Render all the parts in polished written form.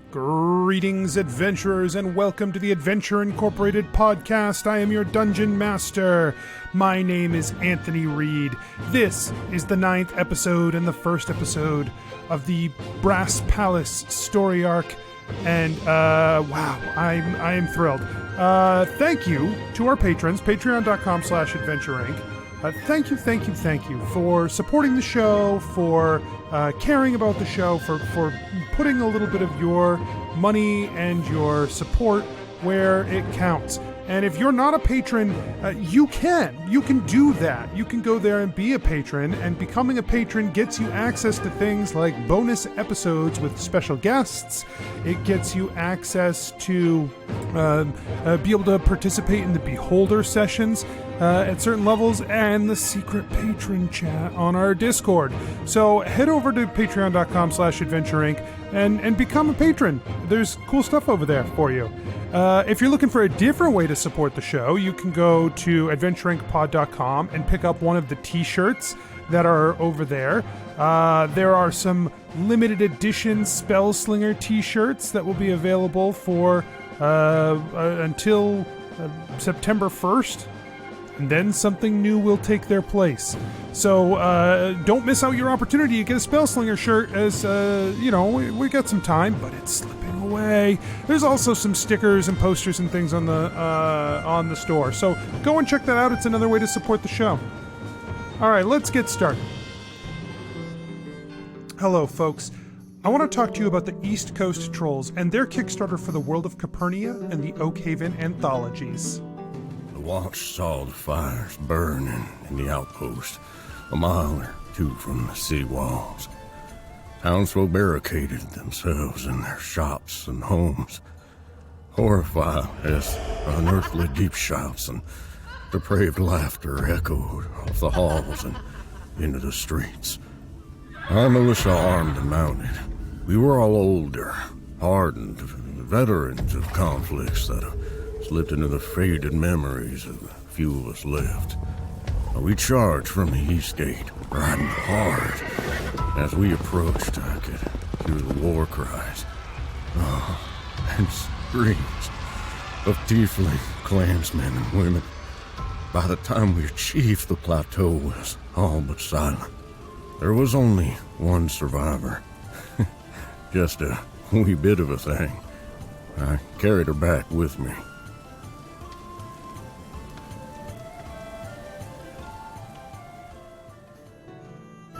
Greetings, adventurers, and welcome to the Adventure Incorporated podcast. I am your dungeon master. My name is Anthony Reed. This is the 9th episode and the first episode of the Brass Palace story arc. And, wow, I am thrilled. Thank you to our patrons, patreon.com/adventureinc. Thank you for supporting the show, for caring about the show, for putting a little bit of your money and your support where it counts. And if you're not a patron, you can do that. You can go there and be a patron, and becoming a patron gets you access to things like bonus episodes with special guests. It gets you access to be able to participate in the Beholder sessions at certain levels, and the secret patron chat on our Discord. So head over to patreon.com/adventureinc and become a patron. There's cool stuff over there for you. If you're looking for a different way to support the show, you can go to adventureincpod.com and pick up one of the t-shirts that are over there. There are some limited edition Spellslinger t-shirts that will be available for until September 1st. And then something new will take their place. So don't miss out your opportunity to get a Spellslinger shirt, as, we got some time, but it's slipping away. There's also some stickers and posters and things on the store. So go and check that out. It's another way to support the show. All right, let's get started. Hello, folks. I want to talk to you about the East Coast Trolls and their Kickstarter for the World of Capernia and the Oakhaven anthologies. Watch saw the fires burning in the outpost, a mile or two from the city walls. Townsfolk barricaded themselves in their shops and homes, horrified as unearthly deep shouts and depraved laughter echoed off the halls and into the streets. Our militia, armed and mounted, we were all older, hardened, veterans of conflicts that have slipped into the faded memories of the few of us left. We charged from the east gate, riding hard. As we approached, I could hear the war cries and screams of tiefling clansmen and women. By the time we achieved the plateau, it was all but silent. There was only one survivor. Just a wee bit of a thing. I carried her back with me.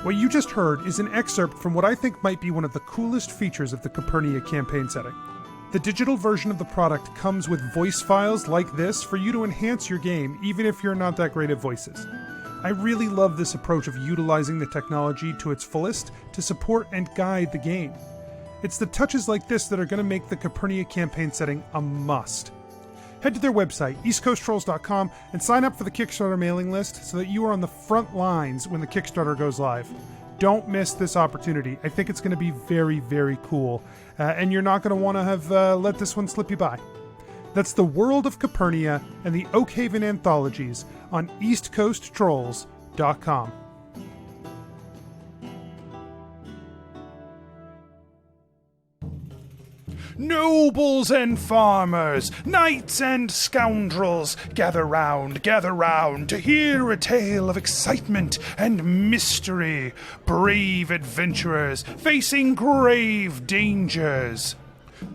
What you just heard is an excerpt from what I think might be one of the coolest features of the Capernia campaign setting. The digital version of the product comes with voice files like this for you to enhance your game, even if you're not that great at voices. I really love this approach of utilizing the technology to its fullest to support and guide the game. It's the touches like this that are going to make the Capernia campaign setting a must. Head to their website, eastcoasttrolls.com, and sign up for the Kickstarter mailing list so that you are on the front lines when the Kickstarter goes live. Don't miss this opportunity. I think it's going to be very, very cool, and you're not going to want to have let this one slip you by. That's the World of Capernia and the Oakhaven anthologies on eastcoasttrolls.com. Nobles and farmers, knights and scoundrels, gather round to hear a tale of excitement and mystery. Brave adventurers facing grave dangers.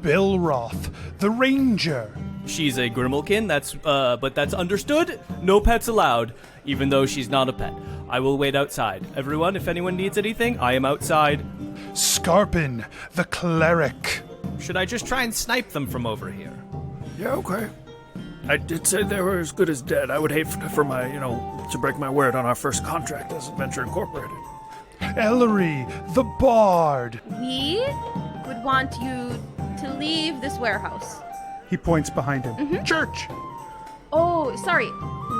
Belroth, the Ranger. She's a Grimalkin, but that's understood. No pets allowed, even though she's not a pet. I will wait outside. Everyone, if anyone needs anything, I am outside. Skarpin, the Cleric. Should I just try and snipe them from over here? Yeah, okay. I did say they were as good as dead. I would hate for my, to break my word on our first contract as Adventure Incorporated. Ellery, the Bard. We would want you to leave this warehouse. He points behind him. Mm-hmm. Church. Oh, sorry.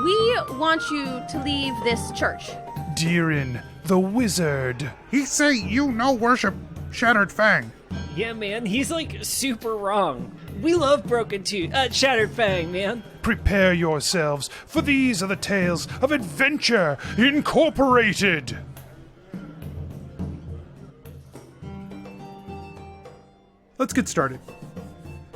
We want you to leave this church. Deeran, the Wizard. He say you no worship Shattered Fang. Yeah, man, he's super wrong. We love Broken Tooth, Shattered Fang, man. Prepare yourselves, for these are the tales of Adventure Incorporated. let's get started.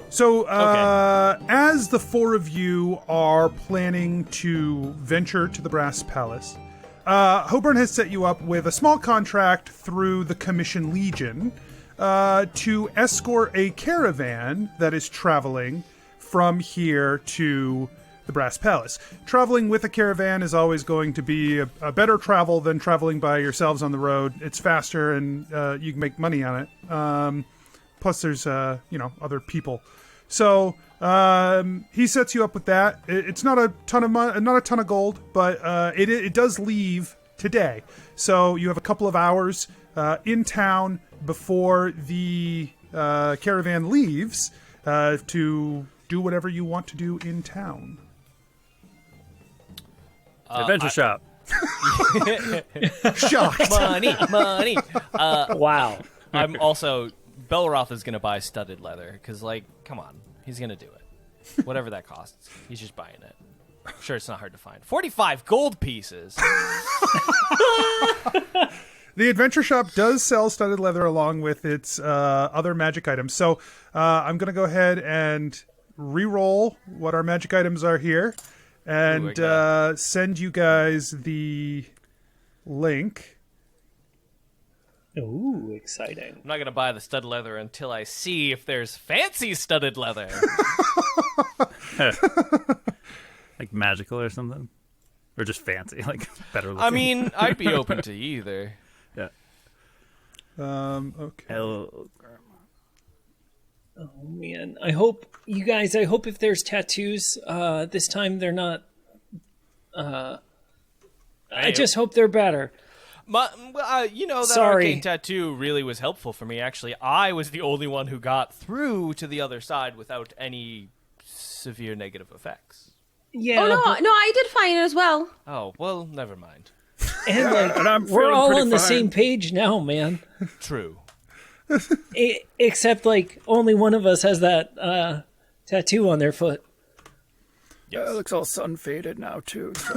So, as the four of you are planning to venture to the Brass Palace, Hoburn has set you up with a small contract through the Commission Legion to escort a caravan that is traveling from here to the Brass Palace. Traveling with a caravan is always going to be a better travel than traveling by yourselves on the road. It's faster and you can make money on it. Plus there's, other people. So he sets you up with that. It's not a ton of gold, but it does leave today. So you have a couple of hours in town before the caravan leaves to do whatever you want to do in town. Adventure shop. Shocked. Money. Wow. I'm also... Belroth is going to buy studded leather, because, come on. He's going to do it. Whatever that costs. He's just buying it. I'm sure it's not hard to find. 45 gold pieces! The adventure shop does sell studded leather along with its other magic items. So I'm going to go ahead and re-roll what our magic items are here and send you guys the link. Ooh, exciting. I'm not going to buy the studded leather until I see if there's fancy studded leather. Like magical or something? Or just fancy, like better looking? I mean, I'd be open to either. Yeah. Okay. Oh, man. I hope if there's tattoos, this time they're not... I just hope they're better. That Sorry. arcane tattoo really was helpful for me, actually. I was the only one who got through to the other side without any severe negative effects. Yeah. Oh, no, I did find it as well. Oh, well, never mind. And and I'm we're feeling all pretty on the fine. same page now, man. True. Except, only one of us has that tattoo on their foot. Yeah, it looks all sun-faded now, too. So.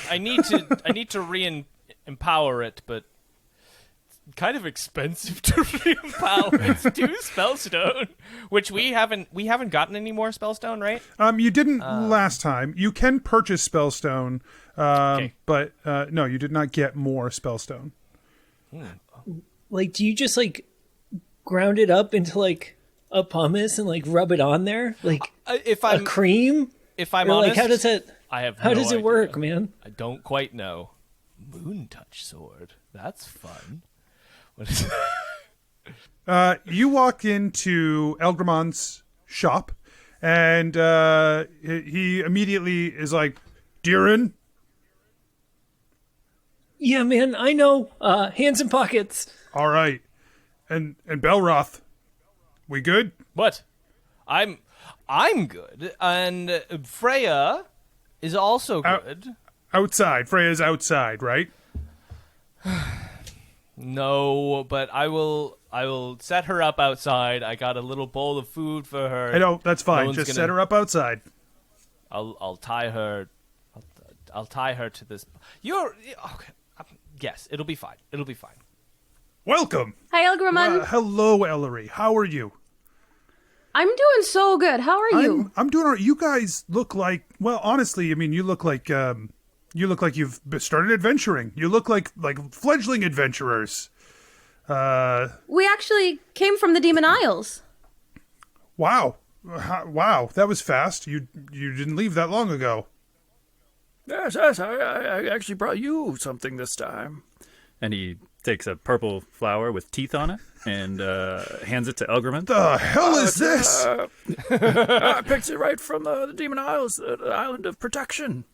I need to re-empower it, but it's kind of expensive to re-empower. It's 2 spellstone, which we haven't gotten any more spellstone, right? You didn't last time. You can purchase spellstone, Okay. but no, you did not get more spellstone. Do you just ground it up into a pumice and rub it on there, If a I'm cream? if I'm Or, honest, how does that? I have How no does it idea. work, man? I don't quite know. Moon touch sword. That's fun. What is You walk into Elgramon's shop, and he immediately is like, Deeran? Yeah, man, I know. Hands in pockets. All right. And Belroth, we good? What? I'm good, and Freya is also good. Outside. Freya's outside, right? No, but I will set her up outside. I got a little bowl of food for her. I know, that's fine. one's Just gonna- set her up outside. I'll tie her. I'll tie her to this. You're okay. Yes, it'll be fine. It'll be fine. Welcome. Hi, Elgramon. Hello, Ellery. How are you? I'm doing so good. How are you? I'm doing all right. You guys look like, well, honestly, I mean, you look like you've started adventuring. You look like fledgling adventurers. We actually came from the Demon Isles. Wow. Wow, that was fast. You didn't leave that long ago. Yes, I actually brought you something this time. And he takes a purple flower with teeth on it and hands it to Elgramon. The hell is this? I picked it right from the Demon Isles, the island of protection.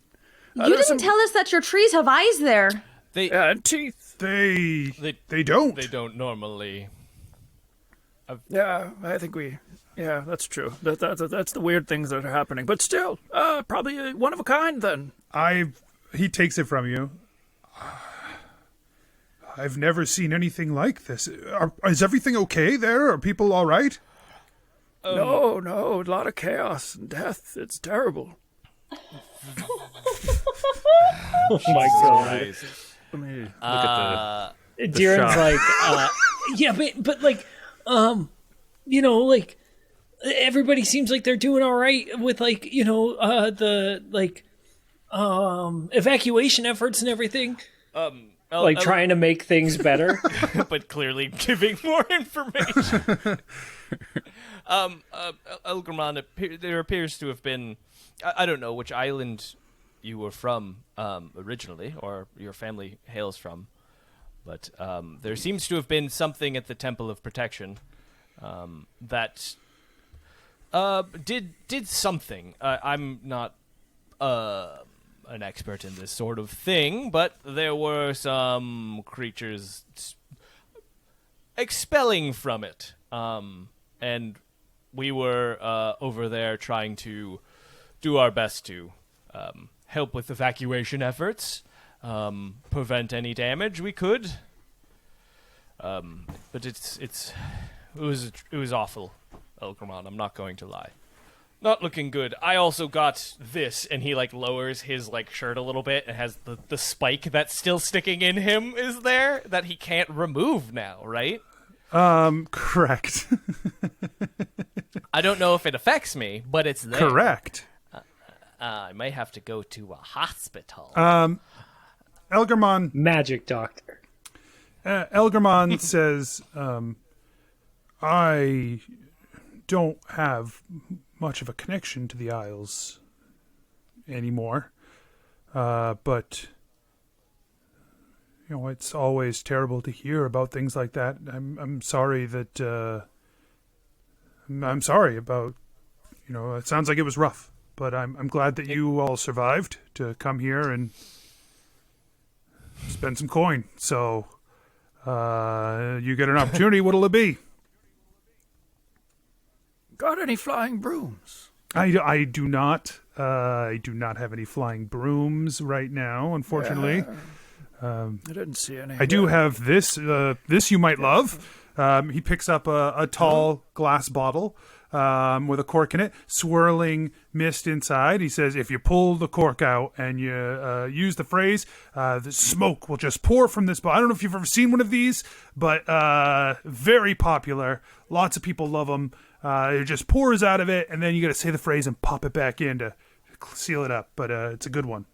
You didn't tell us that your trees have eyes there. They And teeth. They don't. They don't normally. Yeah, I think yeah, that's true. That's the weird things that are happening. But still, probably one of a kind then. He takes it from you. I've never seen anything like this. Is everything okay there? Are people all right? No, a lot of chaos and death. It's terrible. Oh my god. Christ. Let me look at Deeran's shop. Yeah, but like, like everybody seems like they're doing all right with like, the like, evacuation efforts and everything. Like trying to make things better, but clearly giving more information. Elgramon, there appears to have been, I don't know which island you were from originally, or your family hails from, but there seems to have been something at the Temple of Protection that did something. I'm not an expert in this sort of thing, but there were some creatures expelling from it, and we were over there trying to do our best to help with evacuation efforts, prevent any damage we could. But it was awful, Elgramon. I'm not going to lie. Not looking good. I also got this, and he like lowers his like shirt a little bit, and has the spike that's still sticking in him is there that he can't remove now, right? Correct. I don't know if it affects me, but it's there. Correct. I may have to go to a hospital. Elgramon magic doctor. Elgramon says, I don't have much of a connection to the Isles anymore, but it's always terrible to hear about things like that. I'm sorry that I'm sorry about it sounds like it was rough, but I'm glad that you all survived to come here and spend some coin. So you get an opportunity. What'll it be? Got any flying brooms? I do not. I do not have any flying brooms right now, unfortunately. I didn't see any. I do have this. This you might love. He picks up a tall glass bottle with a cork in it, swirling mist inside. He says, if you pull the cork out and you use the phrase, the smoke will just pour from this bottle. I don't know if you've ever seen one of these, but very popular. Lots of people love them. It just pours out of it, and then you got to say the phrase and pop it back in to seal it up. But it's a good one.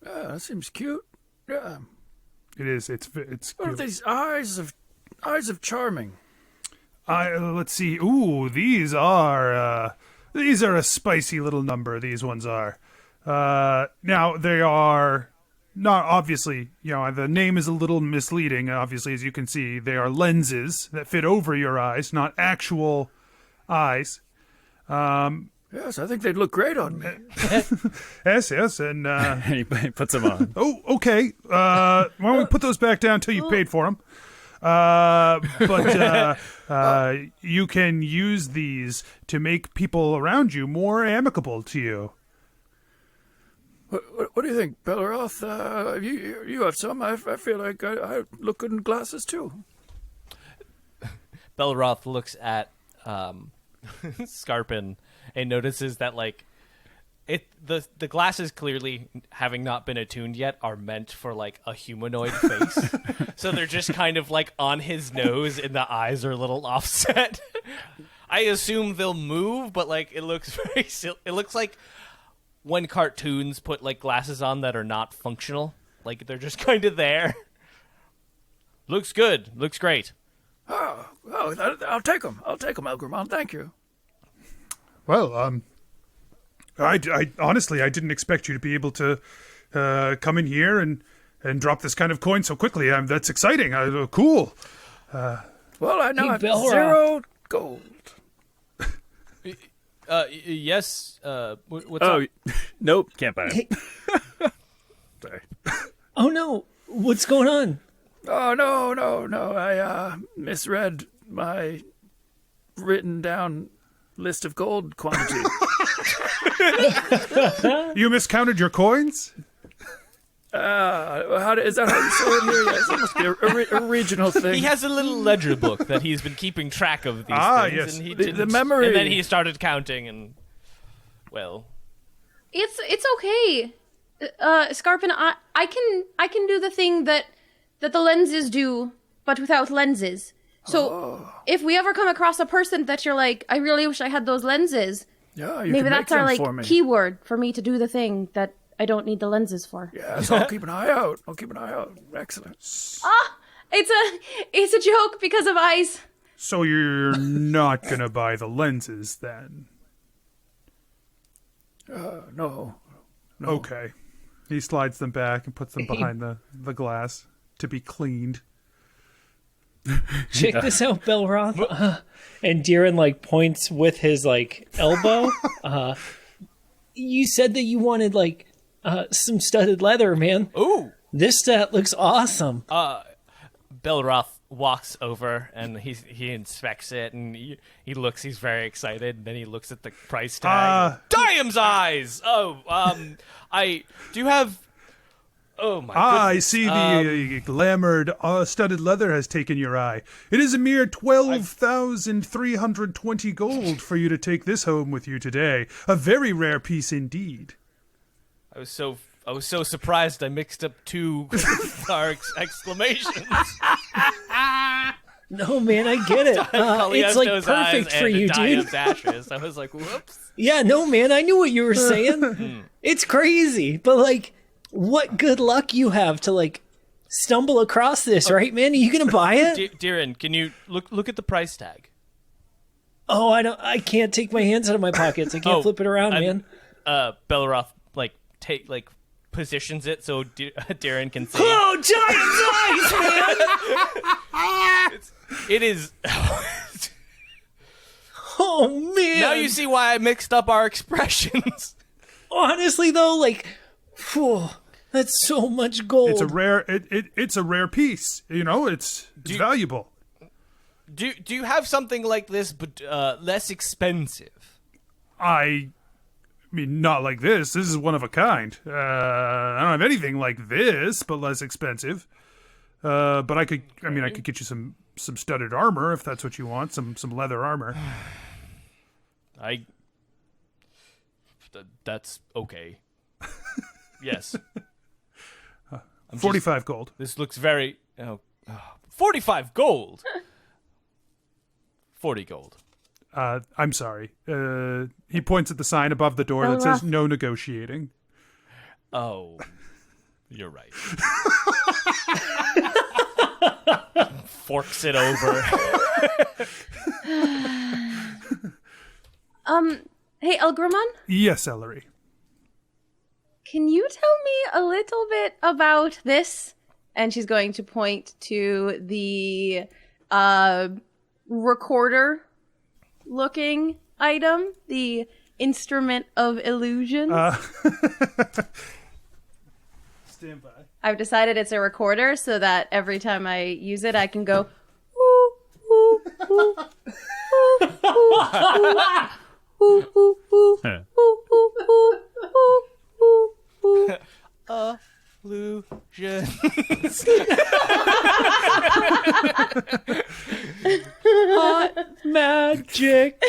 That seems cute. Yeah, it is. It's. What are these eyes of charming? Let's see. Ooh, these are a spicy little number. These ones are. Now they are not obviously. The name is a little misleading. Obviously, as you can see, they are lenses that fit over your eyes, not actual eyes. Yes, I think they'd look great on me. Yes, and he puts them on. Oh, okay. Why don't we put those back down until you paid for them? But you can use these to make people around you more amicable to you. What do you think, Belroth? You have some. I feel like I look good in glasses too. Belroth looks at Skarpin and notices that the glasses, clearly having not been attuned yet, are meant for like a humanoid face. So they're just kind of like on his nose, and the eyes are a little offset. I assume they'll move, but like it looks very it looks like when cartoons put like glasses on that are not functional, like they're just kind of there. Looks good. Looks great. Oh, I'll take them. I'll take them, Elgramon. Thank you. Well, I honestly, I didn't expect you to be able to come in here and drop this kind of coin so quickly. That's exciting. Cool. Well, I know I have Belroth. 0 gold. Yes. What's up? Nope, can't buy it. Sorry. Oh no, what's going on? Oh, no. I misread my written down list of gold quantity. You miscounted your coins? Is that how you say it here? Yes, it must be a regional thing. He has a little ledger book that he's been keeping track of these things. Yes. And he The memory. And then he started counting, and well, It's okay, Skarpin. I can do the thing that the lenses do but without lenses. So if we ever come across a person that you're like, I really wish I had those lenses, Yeah, you maybe can make that's our them for like me. keyword for me to do the thing that I don't need the lenses for. Yeah, so I'll keep an eye out. Excellent. It's a joke because of eyes. So you're not gonna buy the lenses then? No. Okay. He slides them back and puts them behind the glass to be cleaned. Check this out, Belroth. And Deeran like points with his like elbow. You said that you wanted like some studded leather, man. Ooh. This set looks awesome. Belroth walks over and he inspects it and he looks. He's very excited. And then he looks at the price tag. Diam's eyes. I do have. Oh my! I goodness. see the glamoured studded leather has taken your eye. It is a mere 12,320 gold for you to take this home with you today. A very rare piece indeed. I was so surprised I mixed up two exclamations. No, man, I get it. It's like Cagliostto's eyes perfect for and you, Diam's dude. ashes. I was like, whoops. Yeah, no, man, I knew what you were saying. It's crazy, but like, what good luck you have to like stumble across this, right, man? Are you gonna buy it? Deeran, can you look at the price tag? Oh, I can't take my hands out of my pockets. I can't flip it around, man. Belroth positions it so Deeran can see. Oh, giant eyes, man! It is. Oh man! Now you see why I mixed up our expressions. Honestly, though, like, phew, that's so much gold. It's a rare. It's a rare piece. You know, it's valuable. Do you have something like this, but less expensive? I mean, not like this. This is one of a kind. I don't have anything like this, but less expensive. But I could get you some studded armor if that's what you want. Some leather armor. That's okay. Yes. 45 gold. This looks very 45 gold. 40 gold. I'm sorry. He points at the sign above the door that says no negotiating. Oh, you're right. Forks it over. Hey, Elgramon, Yes, Ellery. can you tell me a little bit about this? And she's going to point to the recorder-looking item, the instrument of illusion. Stand by. I've decided it's a recorder so that every time I use it, I can go. Ooh, ooh, ooh, ooh, ooh, ooh, ooh, ooh, ooh, ooh, ooh, ooh. Illusion. hot magic.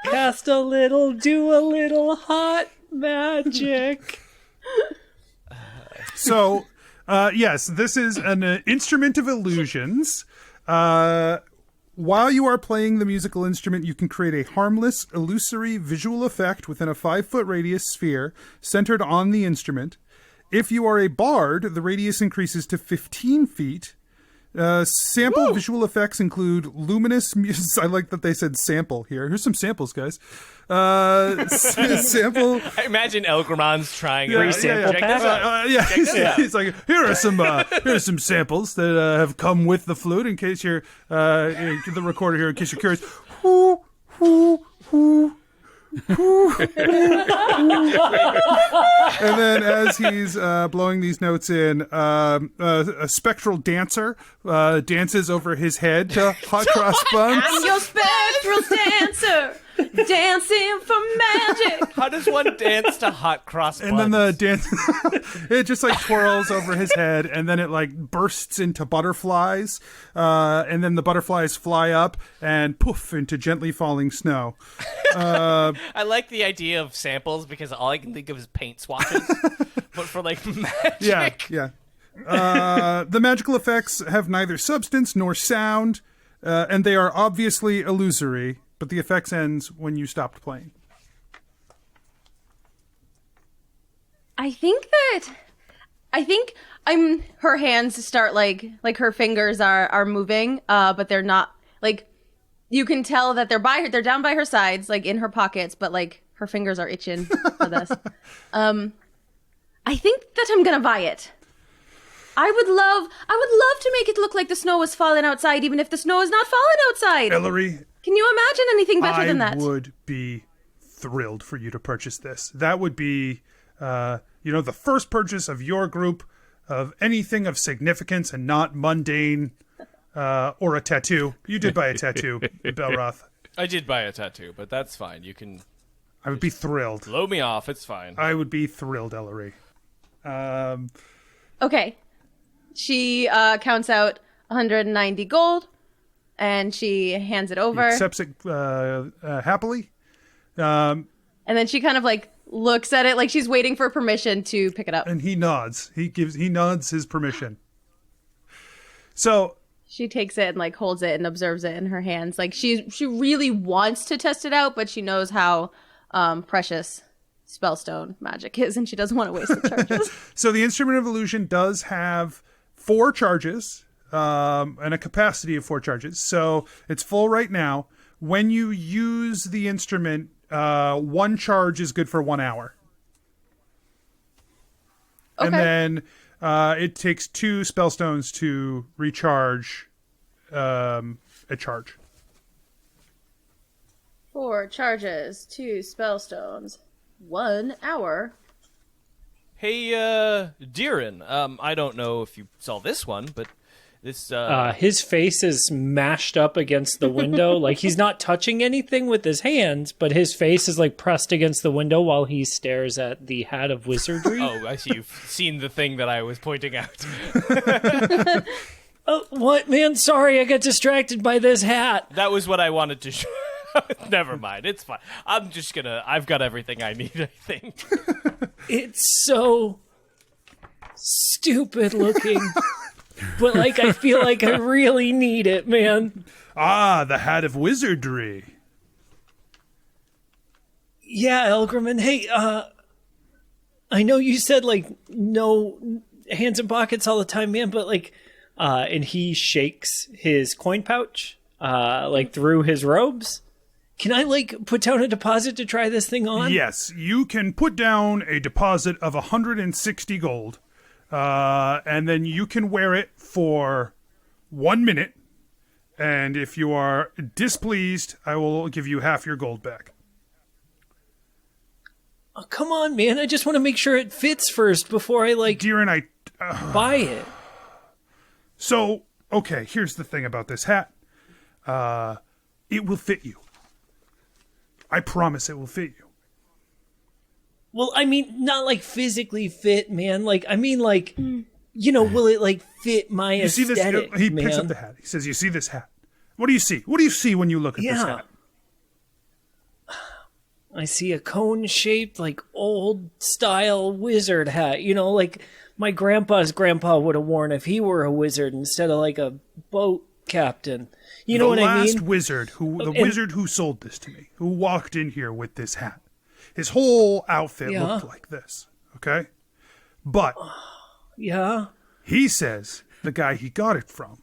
Cast a little, do a little hot magic. So, yes, this is an instrument of illusions. While you are playing the musical instrument, you can create a harmless, illusory visual effect within a 5-foot radius sphere centered on the instrument. If you are a bard, the radius increases to 15 feet. Sample visual effects include luminous music. I like that they said sample here. Here's some samples, guys. Sample. I imagine Elgramon's trying Yeah, to sample check this out. He's like, here are some samples that have come with the flute in case you're the recorder here in case you're curious. And then as he's blowing these notes in, a spectral dancer dances over his head to Hot Cross Buns. I'm your spectral dancer, dancing for magic. How does one dance to hot cross buns? And then the dance, it just like twirls over his head, and then it like bursts into butterflies, and then the butterflies fly up and poof into gently falling snow. I like the idea of samples because all I can think of is paint swatches, but for like magic. Yeah. The magical effects have neither substance nor sound, and they are obviously illusory, but the effects ends when you stopped playing. I think her hands start like her fingers are moving, but they're not like, you can tell that they're down by her sides, like in her pockets, but like her fingers are itching for this. I think that I'm gonna buy it. I would love to make it look like the snow was falling outside, even if the snow is not falling outside. Ellery, can you imagine anything better than that? I would be thrilled for you to purchase this. That would be, the first purchase of your group of anything of significance and not mundane, or a tattoo. You did buy a tattoo, Belroth. I did buy a tattoo, but that's fine. You can I would be thrilled. blow me off. It's fine. I would be thrilled, Ellery. Okay. She counts out 190 gold, and she hands it over. Accepts it happily. And then she kind of like looks at it like she's waiting for permission to pick it up. And he nods. He nods his permission. So She takes it and like holds it and observes it in her hands. Like she really wants to test it out, but she knows how precious spellstone magic is, and she doesn't want to waste the charges. So the Instrument of Illusion does have 4 charges and a capacity of 4 charges. So it's full right now. When you use the instrument, 1 charge is good for 1 hour. Okay. And then it takes 2 spellstones to recharge a charge. 4 charges, 2 spellstones, 1 hour. Hey, Deeran, I don't know if you saw this one, but this, his face is mashed up against the window. Like, he's not touching anything with his hands, but his face is, like, pressed against the window while he stares at the Hat of Wizardry. Oh, I see. You've seen the thing that I was pointing out. Oh, what, man? Sorry, I got distracted by this hat. That was what I wanted to show. Never mind. It's fine. I've got everything I need, I think. It's so stupid looking. But, like, I feel like I really need it, man. Ah, the Hat of Wizardry. Yeah, Elgriman. Hey, I know you said, like, no hands in pockets all the time, man, but, like, and he shakes his coin pouch, like, through his robes. Can I, like, put down a deposit to try this thing on? Yes, you can put down a deposit of 160 gold, and then you can wear it for 1 minute, and if you are displeased, I will give you half your gold back. Oh, come on, man. I just want to make sure it fits first before I, like, Deeran, buy it. So, okay, here's the thing about this hat. It will fit you. I promise it will fit you. Well, I mean, not, like, physically fit, man. Like, I mean, like, you know, will it, like, fit my You see aesthetic, this? He man? picks up the hat. He says, "You see this hat? What do you see? What do you see when you look at this Yeah. hat?" I see a cone-shaped, like, old-style wizard hat. You know, like my grandpa's grandpa would have worn if he were a wizard instead of, like, a boat captain. You know what I mean? The wizard who sold this to me, who walked in here with this hat. His whole outfit looked like this, okay? But Yeah? he says the guy he got it from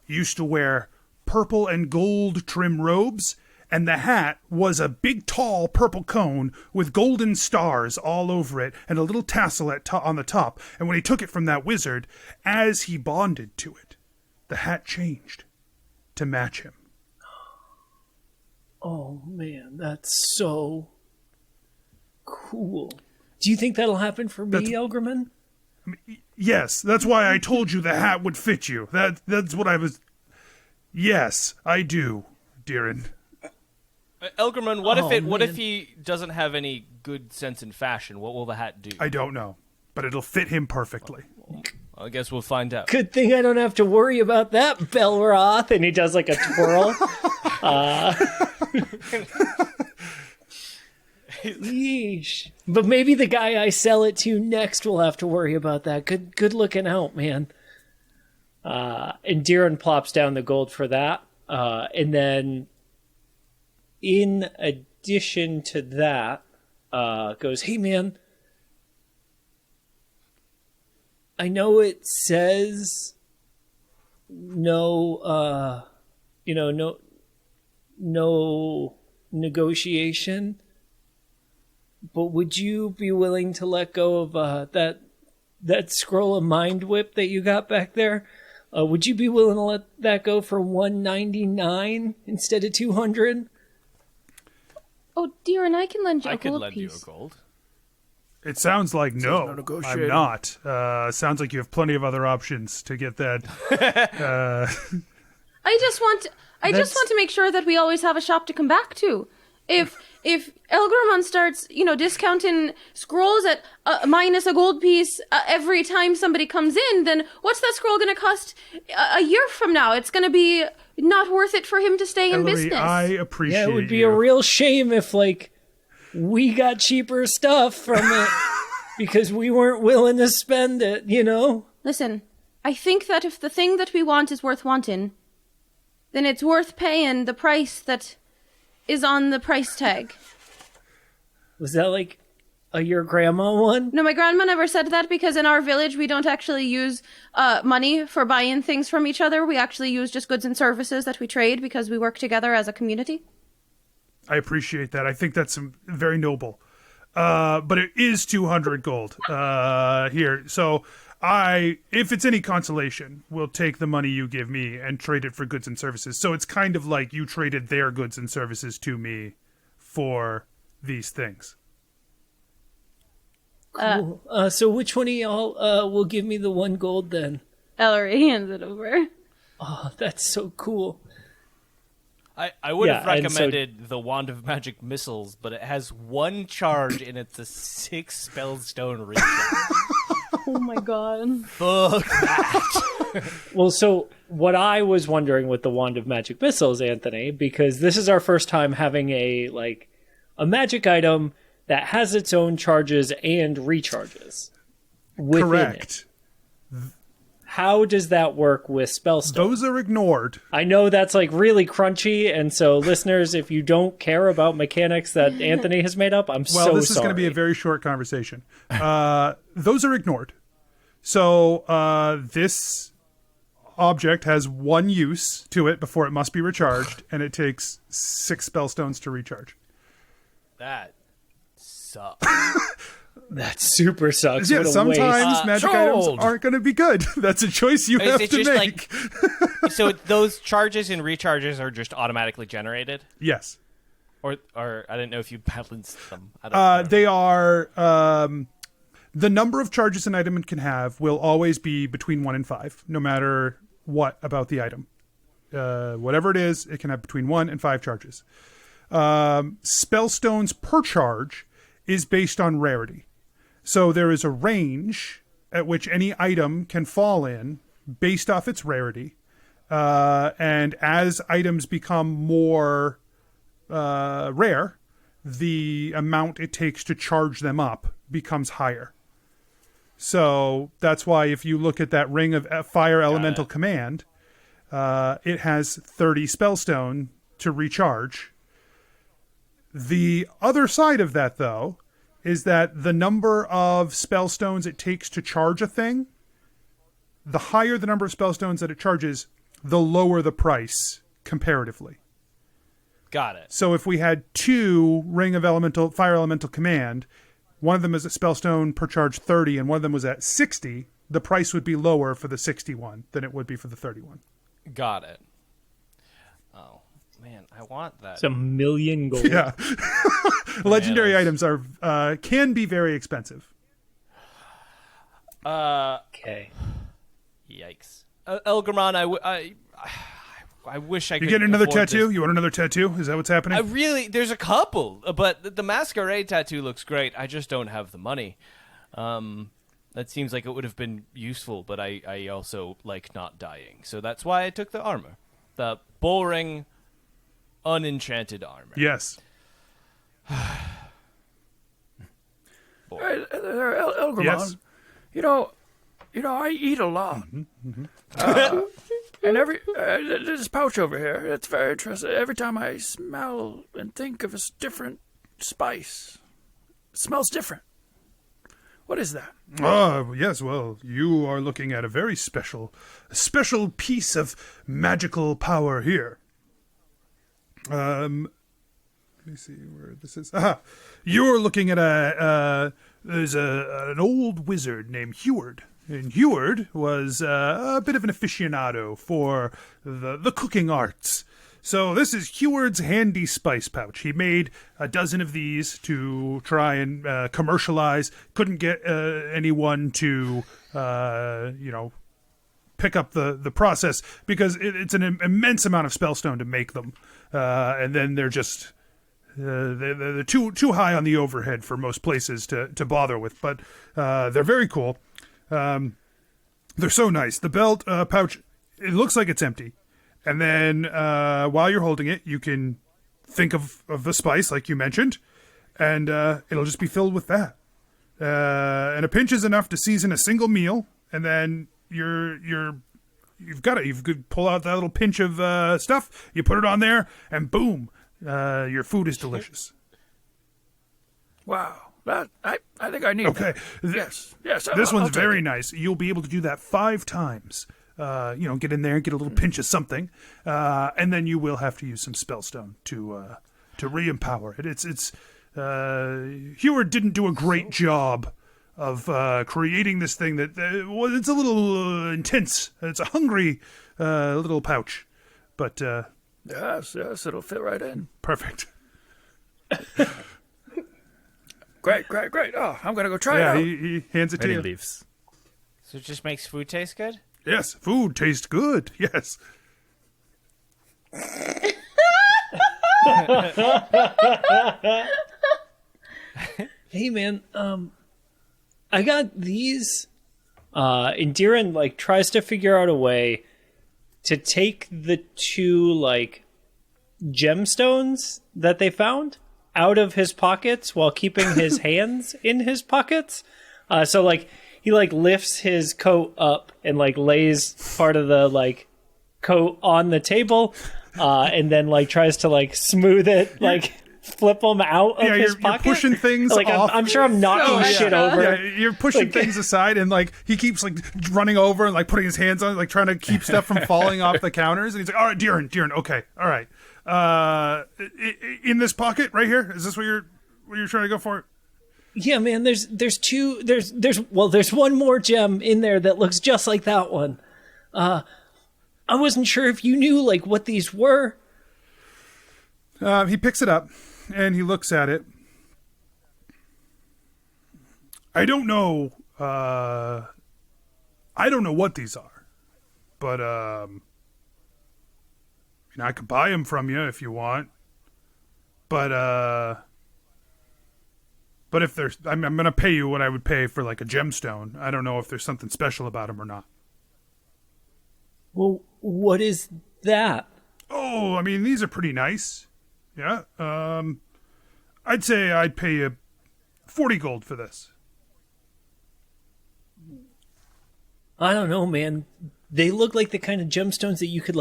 used to wear purple and gold trim robes, and the hat was a big, tall purple cone with golden stars all over it and a little tassel on the top. And when he took it from that wizard, as he bonded to it, the hat changed to match him. Oh, man, that's so cool. Do you think that'll happen for me, Elgriman? Yes, that's why I told you the hat would fit you. That's what I was... Yes, I do, Deeran. Elgriman, what if he doesn't have any good sense in fashion? What will the hat do? I don't know, but it'll fit him perfectly. I guess we'll find out. Good thing I don't have to worry about that, Belroth. And he does, like, a twirl. Yeesh. But maybe the guy I sell it to next will have to worry about that. Good looking out, man. And Deeran plops down the gold for that. And then in addition to that, goes, hey man, I know it says no negotiation, but would you be willing to let go of that scroll of mind whip that you got back there? Would you be willing to let that go for $199 instead of $200? Oh, Deeran, I can lend you I a could gold lend piece. you a gold. It sounds like no no, I'm negotiating. not. Sounds like you have plenty of other options to get that. I just want to make sure that we always have a shop to come back to. If Elgramon starts, discounting scrolls at minus a gold piece every time somebody comes in, then what's that scroll going to cost a year from now? It's going to be not worth it for him to stay in Ellery, business. I appreciate Yeah, it would be you. a real shame if, we got cheaper stuff from it because we weren't willing to spend it, Listen, I think that if the thing that we want is worth wanting, then it's worth paying the price that is on the price tag. Was that your grandma one? No, my grandma never said that because in our village we don't actually use money for buying things from each other. We actually use just goods and services that we trade because we work together as a community. I appreciate that. I think that's very noble. But it is 200 gold here. So if it's any consolation, will take the money you give me and trade it for goods and services. So it's kind of like you traded their goods and services to me for these things. Cool. So which one of y'all will give me the 1 gold then? Ellery hands it over. Oh, that's so cool. I would have and so- recommended the Wand of Magic Missiles, but it has 1 charge and it's a 6 spellstone recharge. Oh my god. Fuck that. Well, so what I was wondering with the Wand of Magic Missiles, Anthony, because this is our first time having a magic item that has its own charges and recharges within Correct. it. How does that work with Spellstone? Those are ignored. I know that's really crunchy, and so listeners, if you don't care about mechanics that Anthony has made up, I'm Well, so this is sorry. going to be a very short conversation. Those are ignored. So this object has 1 use to it before it must be recharged, and it takes 6 spellstones to recharge. That sucks. That super sucks. Yeah, What a sometimes waste. magic sold. items aren't going to be good. That's a choice you Is have it to just make. so those charges and recharges are just automatically generated? Yes. Or I didn't know if you balanced them. I don't know. They are... the number of charges an item can have will always be between 1 and 5, no matter what about the item. Whatever it is, it can have between 1 and 5 charges. Spellstones per charge is based on rarity. So there is a range at which any item can fall in based off its rarity. And as items become more rare, the amount it takes to charge them up becomes higher. So that's why if you look at that ring of fire elemental command, it has 30 spellstone to recharge. The other side of that, though, is that the number of spellstones it takes to charge a thing, the higher the number of spellstones that it charges, the lower the price comparatively. Got it. So if we had 2 ring of fire elemental command, one of them is a spellstone per charge 30, and one of them was at 60, the price would be lower for the 61 than it would be for the 31. Got it. Oh, man, I want that. It's 1 million gold. Yeah. Legendary that's- items are can be very expensive. Okay. Yikes. Elgramon, I wish I could You get another afford tattoo? this. You want another tattoo? Is that what's happening? There's a couple, but the masquerade tattoo looks great. I just don't have the money. That seems like it would have been useful, but I also like not dying. So that's why I took the armor. The boring, unenchanted armor. Yes. for. Elgramon, Yes. you know, I eat a lot. And this pouch over here, it's very interesting. Every time I smell and think of a different spice, it smells different. What is that? Yes, well, you are looking at a very special piece of magical power here. Let me see where this is. You're looking at there's an old wizard named Heward. And Heward was a bit of an aficionado for the cooking arts. So this is Heward's handy spice pouch. He made a dozen of these to try and commercialize. Couldn't get anyone to, pick up the process because it's an immense amount of spellstone to make them. And then they're just... they're too high on the overhead for most places to bother with. But they're very cool. They're so nice. The belt pouch, it looks like it's empty. And then while you're holding it, you can think of the spice, like you mentioned, and it'll just be filled with that. And a pinch is enough to season a single meal, and then you've got it. You could pull out that little pinch of stuff, you put it on there, and boom, your food is delicious. Wow. I think I need that. Yes. This I'll one's take very it. nice. You'll be able to do that 5 times. Get in there, get a little pinch of something, and then you will have to use some spellstone to re-empower it. It's Heward didn't do a great job of creating this thing that it's a little intense. It's a hungry little pouch, but Yes, it'll fit right in. perfect. Great. Oh, I'm gonna go try it Yeah, out. he hands it to And he you. leaves. So it just makes food taste good? Yes, food tastes good. Yes. Hey man, I got these. And Deeran tries to figure out a way to take the 2 gemstones that they found out of his pockets while keeping his hands in his pockets. So he lifts his coat up and lays part of the coat on the table, and then tries to smooth it, flip them out of his you're pocket. pushing things off. I'm sure I'm knocking shit over. Yeah, you're pushing things aside, and he keeps running over and putting his hands on, trying to keep stuff from falling off the counters. And he's like, "All right, Deeran, okay, all right. In this pocket right here, is this what you're trying to go for?" Yeah, man. There's one more gem in there that looks just like that one. I wasn't sure if you knew what these were. He picks it up and he looks at it. I don't know what these are, but I could buy them from you if you want. But if there's, I'm going to pay you what I would pay for a gemstone. I don't know if there's something special about them or not. Well, what is that? Oh, these are pretty nice. Yeah. I'd say I'd pay you 40 gold for this. I don't know, man. They look like the kind of gemstones that you could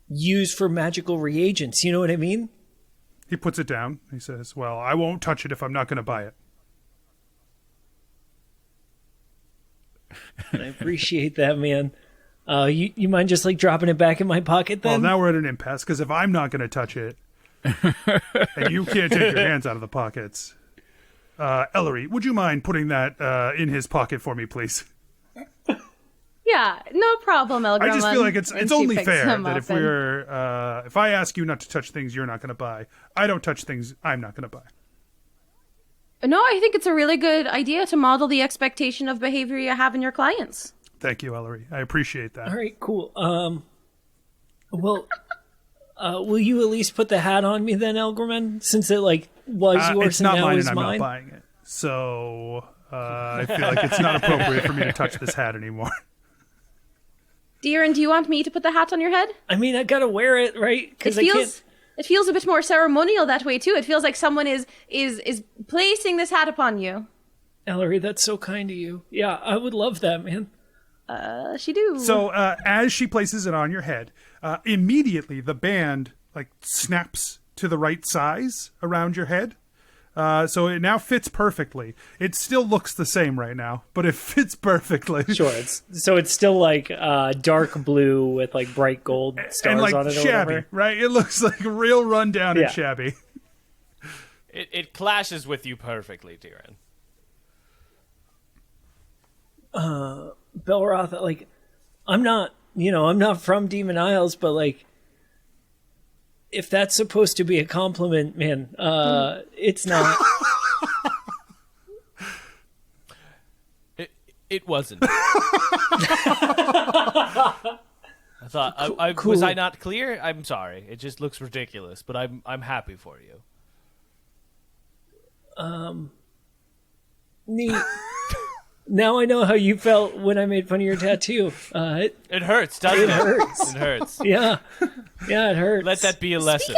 use for magical reagents. You know what I mean? He puts it down. He says, "Well, I won't touch it if I'm not going to buy it." I appreciate that, man. You mind just dropping it back in my pocket then? Well, now we're at an impasse because if I'm not going to touch it, and you can't take your hands out of the pockets, Ellery, would you mind putting that in his pocket for me, please? Yeah, no problem, Elgramon. I just feel like it's And she only picks fair him that up if if I ask you not to touch things you're not going to buy, I don't touch things I'm not going to buy. No, I think it's a really good idea to model the expectation of behavior you have in your clients. Thank you, Ellery. I appreciate that. All right, cool. Will you at least put the hat on me then, Elgramon? Since it was yours it's and not now mine is and I'm mine. not buying it. So I feel like it's not appropriate for me to touch this hat anymore. Deeran, do you want me to put the hat on your head? I gotta wear it, right? Because It feels a bit more ceremonial that way too. It feels like someone is placing this hat upon you. Ellery, that's so kind of you. Yeah, I would love that, man. She do. So as she places it on your head, immediately the band like snaps to the right size around your head. So it now fits perfectly. It still looks the same right now, but it fits perfectly. Sure. It's still like dark blue with like bright gold stars and like on it or shabby, whatever. right? It looks like real rundown Yeah. and shabby. It clashes with you perfectly, Deeran. Belroth, like, I'm not from Demon Isles, but like, if that's supposed to be a compliment, man, it's not. It wasn't. I thought Cool. was I not clear? I'm sorry. It just looks ridiculous, but I'm happy for you. Neat. Now I know how you felt when I made fun of your tattoo. It hurts, doesn't it? hurts. It hurts. Yeah, it hurts. Let that be a lesson.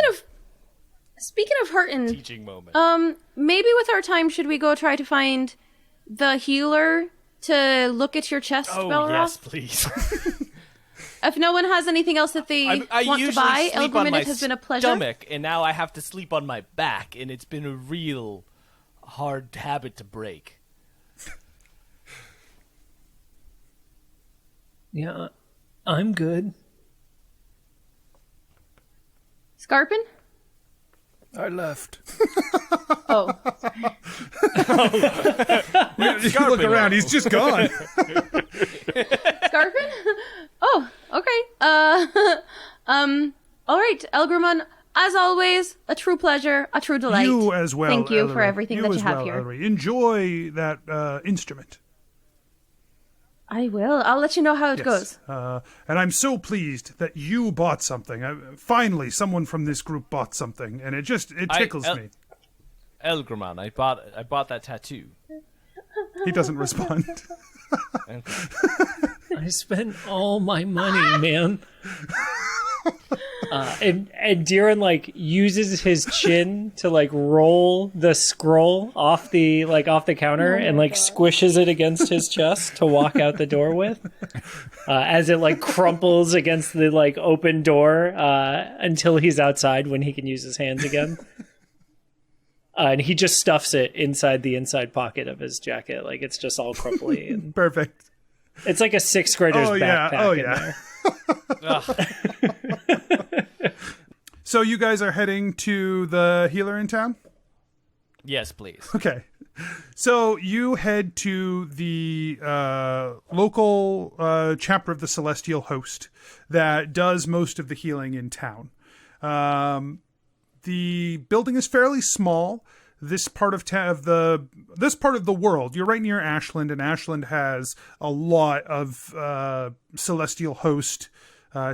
Speaking of hurting, Teaching moment. maybe with our time, should we go try to find the healer to look at your chest, Oh Belroth? yes, please. If no one has anything else that they I want to usually buy, sleep on Elgriman, my it has been a pleasure. stomach, and now I have to sleep on my back, and it's been a real hard habit to break. Yeah, I'm good. Skarpin? I left. Oh, You look around, he's just gone. Skarpin? Oh, okay. All right, Elgriman. As always, a true pleasure, a true delight. You as well. Thank you for Ellery. everything that you as have well, here. Ellery. Enjoy that instrument. I will. I'll let you know how it goes. And I'm so pleased that you bought something. Finally, someone from this group bought something, and it tickles me. Elgriman, I bought that tattoo. He doesn't respond. I spent all my money, man. And Deeran like uses his chin to like roll the scroll off the counter and like squishes it against his chest to walk out the door with, as it like crumples against the like open door until he's outside when he can use his hands again. And he just stuffs it inside the inside pocket of his jacket, like it's just all crumply. And Perfect. it's like a sixth grader's backpack in there. So you guys are heading to the healer in town? Yes, please. Okay. So you head to the local chapter of the Celestial Host that does most of the healing in town. The building is fairly small. This part of this part of the world, you're right near Ashland, and Ashland has a lot of Celestial Host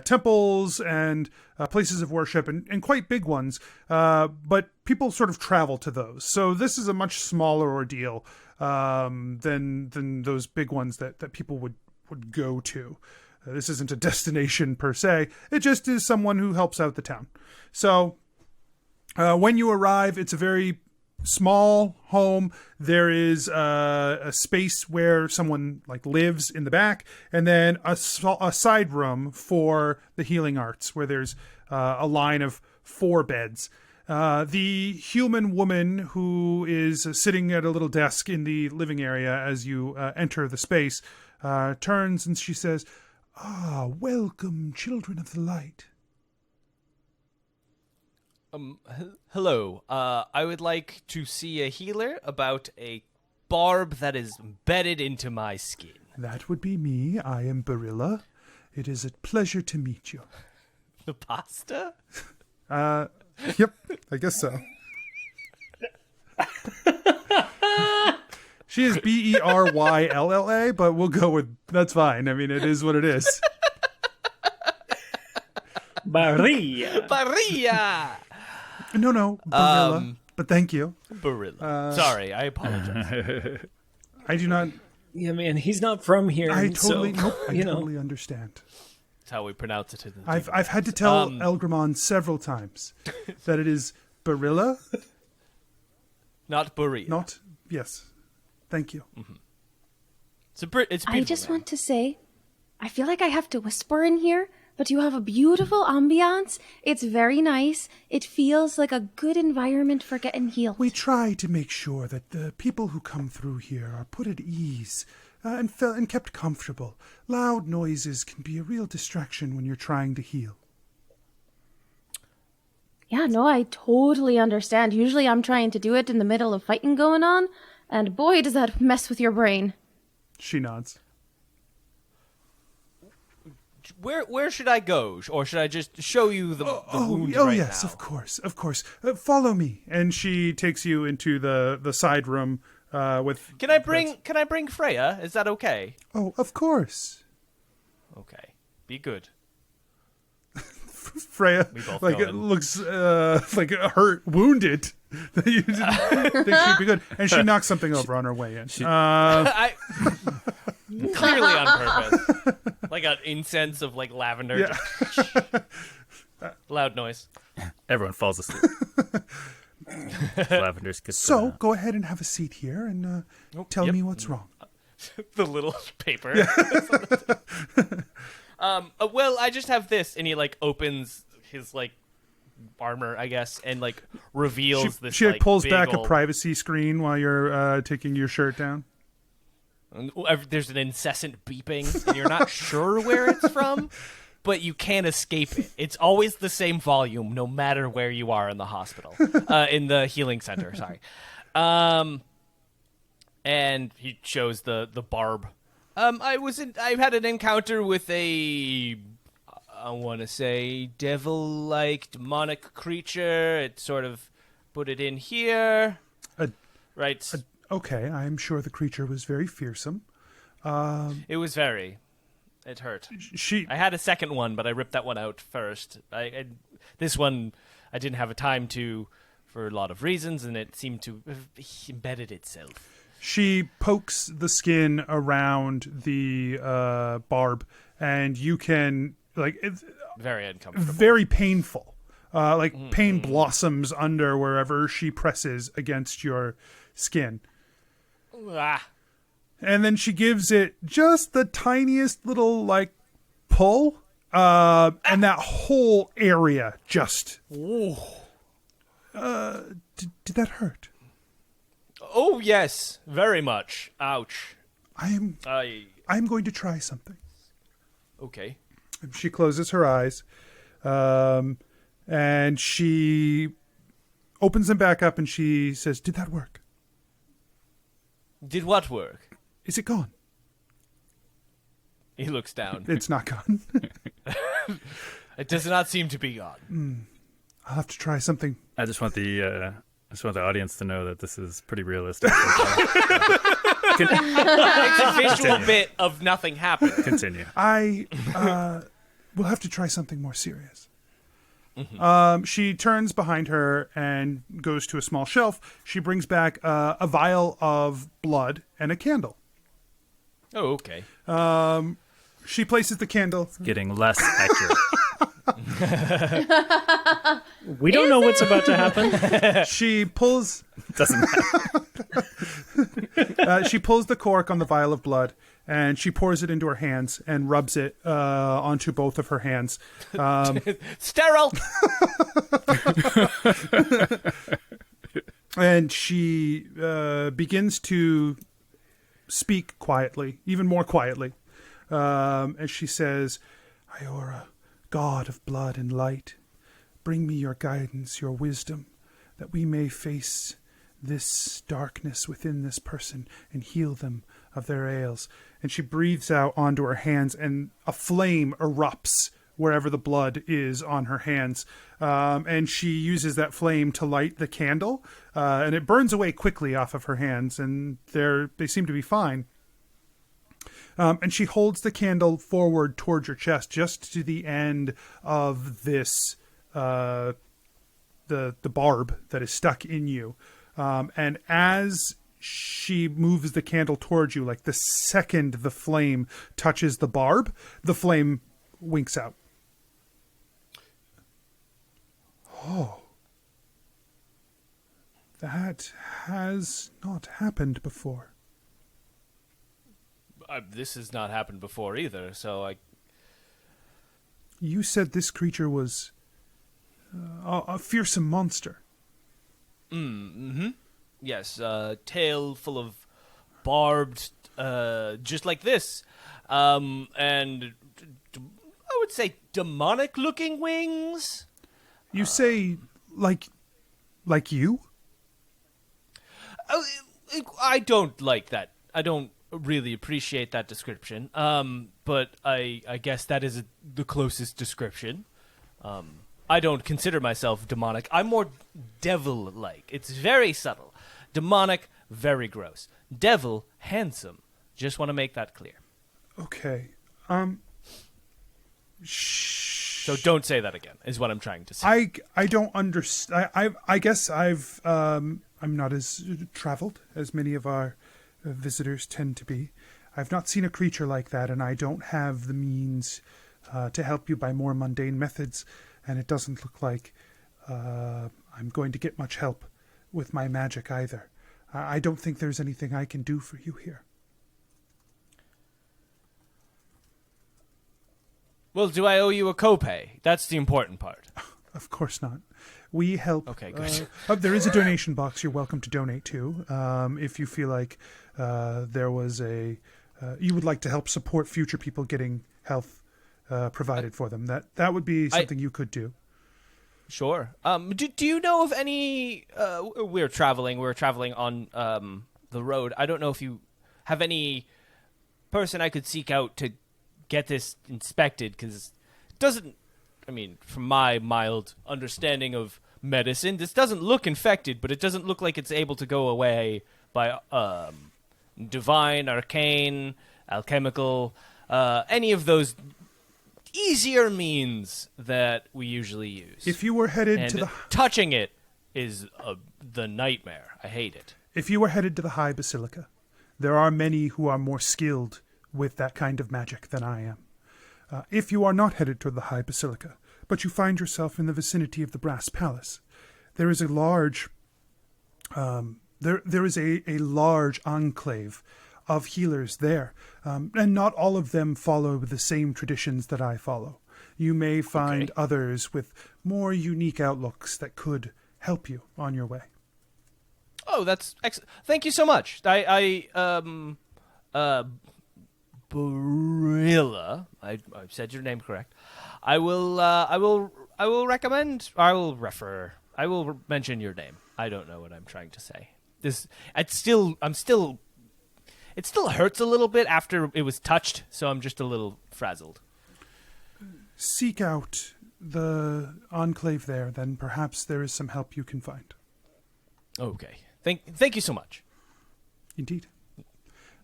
temples and places of worship, and quite big ones. But people sort of travel to those. So this is a much smaller ordeal than those big ones that people would go to. This isn't a destination per se. It just is someone who helps out the town. So when you arrive, it's a very small home. There is a space where someone like lives in the back, and then a side room for the healing arts where there's a line of 4 beds. The human woman who is sitting at a little desk in the living area as you enter the space turns and she says, welcome, children of the light. Hello. I would like to see a healer about a barb that is embedded into my skin. That would be me. I am Barilla. It is a pleasure to meet you. The pasta? Yep, I guess so. She is Beryllla, but we'll go with that's fine. I mean, it is what it is. Maria. No, Barilla. But thank you. Barilla. Sorry, I apologize. I do not. Yeah, man, he's not from here. I totally, so, I totally understand. That's how we pronounce it. I've had to tell Elgriman several times that it is Barilla, Not Barilla. not yes. Thank you. It's beautiful. I just want to say, I feel like I have to whisper in here, but you have a beautiful ambiance. It's very nice. It feels like a good environment for getting healed. We try to make sure that the people who come through here are put at ease and kept comfortable. Loud noises can be a real distraction when you're trying to heal. Yeah, no, I totally understand. Usually I'm trying to do it in the middle of fighting going on, and boy, does that mess with your brain. She nods. Where should I go, or should I just show you the wound Oh right yes, now? of course. Follow me. And she takes you into the side room with. Can I bring Freya? Is that okay? Oh, of course. Okay, be good. Freya both like go in. looks like hurt, wounded. You didn't think she'd be good, and she knocks something over on her way in. I clearly on purpose, like an incense of like lavender. Yeah. Loud noise. Everyone falls asleep. Lavender's good. So go ahead and have a seat here and tell yep. me what's wrong. The little paper. Well, I just have this, and he like opens his like armor, I guess, and like reveals this. She like, pulls big back a old... privacy screen while you're taking your shirt down. There's an incessant beeping, and you're not sure where it's from, but you can't escape it. It's always the same volume, no matter where you are in the hospital, in the healing center. Sorry. And he shows the barb. I've had an encounter with I want to say devil-like demonic creature. It sort of put it in here. Right. Okay, I'm sure the creature was very fearsome. It was very. It hurt. She. I had a second one, but I ripped that one out first. This one I didn't have a time to, for a lot of reasons, and it seemed to have embedded itself. She pokes the skin around the barb, and you can it's Very uncomfortable. very painful. Pain blossoms under wherever she presses against your skin. Ah. And then she gives it just the tiniest little pull, and that whole area just. Did that hurt? Oh yes, very much. Ouch. I'm going to try something. Okay. She closes her eyes, and she opens them back up, and she says, "Did that work? Did what work? Is it gone?" He looks down. It's not gone. It does not seem to be gone. I'll have to try something. I just want the audience to know that this is pretty realistic. It's a visual bit of nothing happening. Continue. I will have to try something more serious. She turns behind her and goes to a small shelf. She brings back a vial of blood and a candle. Oh, okay. She places the candle. Getting less accurate. We don't know what's about to happen. She pulls. Doesn't matter. She pulls the cork on the vial of blood, and she pours it into her hands and rubs it onto both of her hands. Sterile. And she begins to speak quietly, even more quietly. As she says, "Iora, God of blood and light, bring me your guidance, your wisdom, that we may face this darkness within this person and heal them of their ails." And she breathes out onto her hands, and a flame erupts wherever the blood is on her hands. And she uses that flame to light the candle, and it burns away quickly off of her hands, and they seem to be fine. And she holds the candle forward towards your chest, just to the end of this, the barb that is stuck in you. And as she moves the candle towards you, the second the flame touches the barb, the flame winks out. Oh. That has not happened before. this has not happened before either, so I... You said this creature was a fearsome monster. Yes, tail full of barbed, just like this. And I would say demonic-looking wings. You say, like you? I don't like that. I don't really appreciate that description. But I guess that is the closest description. I don't consider myself demonic. I'm more devil-like. It's very subtle. Demonic, very gross. Devil, handsome. Just want to make that clear. Okay. So don't say that again, is what I'm trying to say. I don't understand. I guess I'm not as traveled as many of our visitors tend to be. I've not seen a creature like that, and I don't have the means to help you by more mundane methods, and it doesn't look like I'm going to get much help with my magic either. I don't think there's anything I can do for you here. Well, do I owe you a copay? That's the important part. Of course not. We help. Okay, good. There is a donation box you're welcome to donate to. If you feel like there was you would like to help support future people getting health provided for them, that would be something you could do. Sure. Do you know of any? We're traveling on the road. I don't know if you have any person I could seek out to get this inspected, because it doesn't. I mean, from my mild understanding of medicine, this doesn't look infected, but it doesn't look like it's able to go away by divine, arcane, alchemical, any of those easier means that we usually use. If you were headed and to the touching it is the nightmare. I hate it. If you were headed to the High Basilica, there are many who are more skilled with that kind of magic than I am. If you are not headed to the High Basilica, but you find yourself in the vicinity of the Brass Palace, there is a large there is a large enclave of healers there, and not all of them follow the same traditions that I follow. You may find others with more unique outlooks that could help you on your way. Oh, that's excellent. Thank you so much. Barilla, I said your name correct. I will mention your name. I don't know what I'm trying to say. It still hurts a little bit after it was touched, so I'm just a little frazzled. Seek out the enclave there, then perhaps there is some help you can find. Okay. Thank you so much. Indeed.